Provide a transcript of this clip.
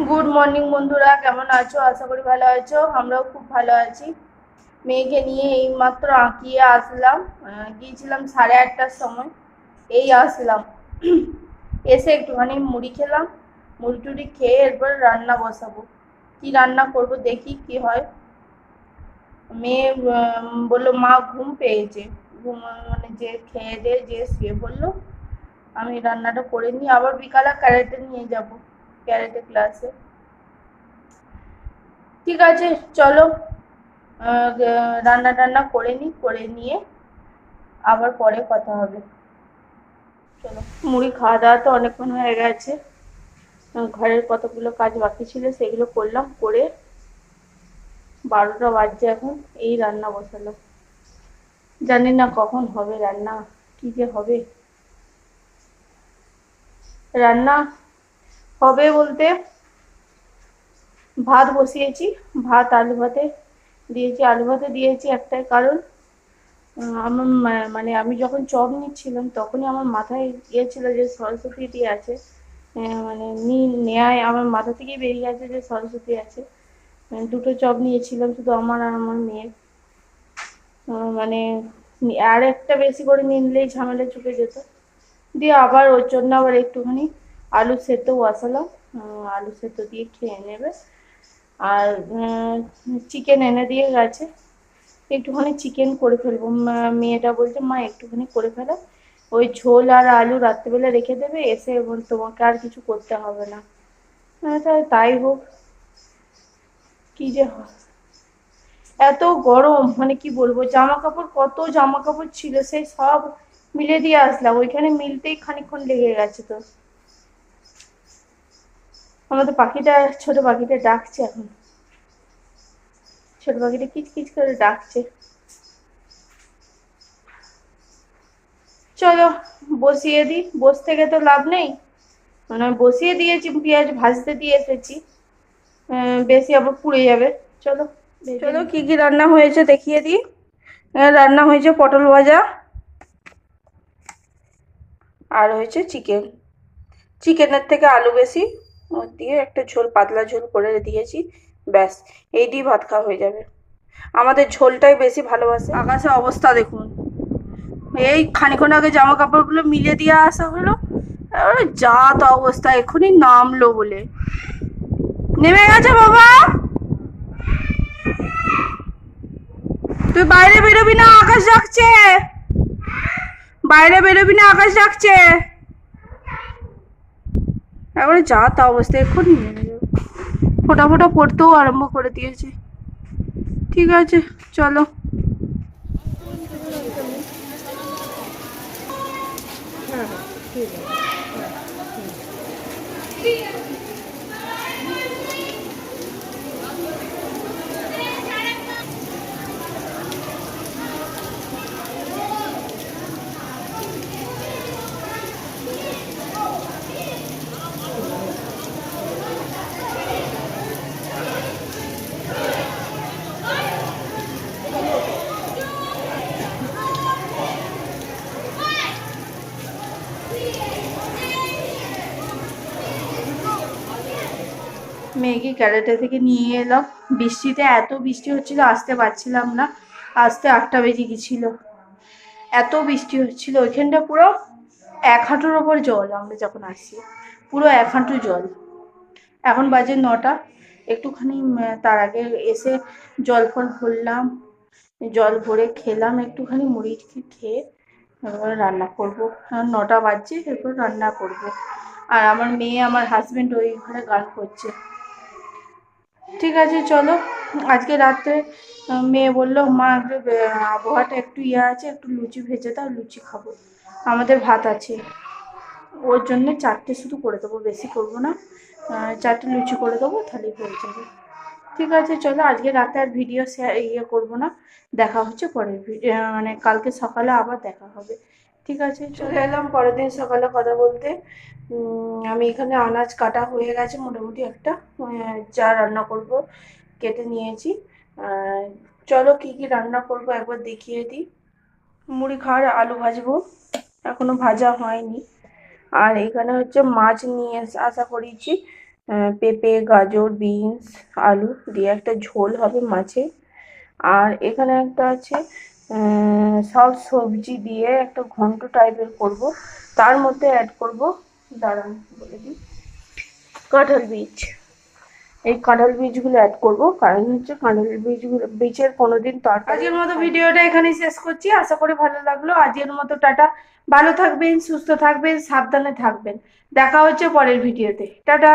Good morning বন্ধুরা, কেমন আছো? আশা করি ভালো আছো। আমরাও খুব ভালো আছি। মেয়েকে নিয়ে এই মাত্র আঁকিয়ে আসলাম। গিয়েছিলাম 8:30টার সময়, এই আসলাম। এসে একটুখানি মুড়ি খেলাম। মুড়ি টুড়ি খেয়ে এরপর রান্না বসাবো। কি রান্না করব দেখি কি হয়। মেয়ে বললো মা ঘুম পেয়েছে। ঘুম মানে যে খেয়ে দিয়ে যে শুয়ে পড়লো। আমি রান্নাটা করে নিয়ে আবার বিকালে ক্যারেটে নিয়ে যাব, ক্যারেটে ক্লাসে। ঠিক আছে, চলো। রান্না টান্না করে নিই, করে নিয়ে আবার পরে কথা হবে। চলো। মুড়ি খাওয়া দাওয়া তো অনেকক্ষণ হয়ে গেছে। ঘরের কতগুলো কাজ বাকি ছিল সেগুলো করলাম, করে 12টা বাজছে এখন। এই রান্না বসালাম। জানি না কখন হবে রান্না, কি যে হবে। রান্না হবে বলতে ভাত বসিয়েছি। ভাত আলু ভাতে দিয়েছি। আলু ভাতে দিয়েছি একটাই কারণ, আমার মানে আমি যখন চপ নিচ্ছিলাম তখনই আমার মাথায় গিয়েছিল যে সরস্বতী আছে। মানে নেয় আমার মাথা থেকেই বেরিয়ে গেছে যে সরস্বতী আছে। দুটো চপ নিয়েছিলাম শুধু আমার আর আমার মেয়ের। মানে আর একটা বেশি করে নিলেই ঝামেলা চুকে যেত। দিয়ে আবার ওর জন্য আবার একটুখানি আলু সেদ্ধ বসালাম। আলু সেদ্ধ দিয়ে খেয়ে নেবে। আর চিকেন এনে দিয়ে গেছে, একটুখানি চিকেন করে ফেলবো। মেয়েটা বলছে মা একটুখানি করে ফেলো, ওই ঝোল আর আলু রাত্রেবেলা রেখে দেবে, এসে এবং তোমাকে আর কিছু করতে হবে না। তাহলে তাই হোক। কি যে এত গরম, মানে কি বলবো, জামা কাপড় কত জামা কাপড় ছিল সেই সব মিলে দিয়ে আসলাম, ওইখানে মিলতেই খানিকক্ষণ লেগে গেছে। তো আমাদের পাখিটা, ছোট পাখিটা ডাকছে এখন। ছোট পাখিটা কিচ কিচ করে ডাকছে। চলো বসিয়ে দিই, বস থেকে তো লাভ নেই। মানে বসিয়ে দিয়েছি, পেঁয়াজ ভাজতে দিয়ে এসেছি। বেশি আবার পুড়ে যাবে। চলো চলো, কি কি রান্না হয়েছে দেখিয়ে দিই। রান্না হয়েছে পটল ভাজা, আর হয়েছে চিকেন। চিকেনের থেকে আলু বেশি দিয়ে একটা ঝোল, পাতলা ঝোল করে দিয়েছি। ব্যাস, এই দিয়ে ভাত খাওয়া হয়ে যাবে। আমাদের ঝোলটাই বেশি ভালোবাসে। আকাশের অবস্থা দেখুন। এই খানিক্ষণ আগে জামা কাপড়গুলো মিলে দিয়ে আসা হলো, যা তো অবস্থা, এক্ষুনি নামলো বলে নেমে গেছে বাবা। তুই বাইরে বেরোবি না, আকাশ ডাকছে। বাইরে বেরোবি না, আকাশ ডাকছে। একবারে যা তা অবস্থা, এক্ষুনি নেমে যাবে। ফোটা ফোটা পড়তেও আরম্ভ করে দিয়েছে। ঠিক আছে, চলো। হ্যাঁ হ্যাঁ, ঠিক আছে। মেয়েকে ক্যারেটে থেকে নিয়ে এলাম। বৃষ্টিতে, এত বৃষ্টি হচ্ছিল, আসতে পারছিলাম না। আসতে 8টা বেজে গেছিল, এত বৃষ্টি হচ্ছিল। ওইখানটা পুরো 1 হাঁটুর ওপর জল। আমরা যখন আসি পুরো 1 হাঁটু জল। এখন বাজে 9টা। একটুখানি তার আগে এসে জল ফল ভরলাম, জল ভরে খেলাম একটুখানি মুড়ি খেয়ে। এবার রান্না করবো। 9টা বাজছে, এরপর রান্না করব। আর আমার মেয়ে, আমার হাজবেন্ড ওই ঘরে গান করছে। ঠিক আছে, চলো। আজকে রাত্রে মেয়ে বললো মা একটু আবহাওয়াটা একটু আছে, একটু লুচি ভেজে দাও, লুচি খাবো। আমাদের ভাত আছে, ওর জন্য 4টে শুধু করে দেবো, বেশি করবো না। 4টে লুচি করে দেবো, তাহলে হয়ে যাবে। ঠিক আছে, চলো। আজকে রাতে আর ভিডিও শেয়ার করবো না। দেখা হচ্ছে পরের ভিডিও, মানে কালকে সকালে আবার দেখা হবে। ঠিক আছে, চলে এলাম পরের দিন সকালে কথা বলতে। আমি এখানে আনাজ কাটা হয়ে গেছে মোটামুটি একটা। যা রান্না করব কেটে নিয়েছি। চলো, কি কি রান্না করব একবার দেখিয়ে দিই। মুড়ি খাওয়ার আলু ভাজবো, এখনো ভাজা হয়নি। আর এখানে হচ্ছে মাছ নিয়ে আসা করেছি। পেঁপে, গাজর, বিনস, আলু দিয়ে একটা ঝোল হবে মাছের। আর এখানে একটা আছে সব সবজি দিয়ে একটা ঘন্ট টাইপের করব, তার মধ্যে অ্যাড করব, দাঁড়ান বলে দিই, কাঁঠাল বীজ। এই কাঁঠাল বীজগুলো অ্যাড করব, কারণ হচ্ছে কাঁঠাল বীজের কোনোদিন তরকারি। আজকের মতো ভিডিওটা এখানেই শেষ করছি, আশা করি ভালো লাগলো। আজকের মতো টাটা। ভালো থাকবেন, সুস্থ থাকবেন, সাবধানে থাকবেন। দেখা হচ্ছে পরের ভিডিওতে। টাটা।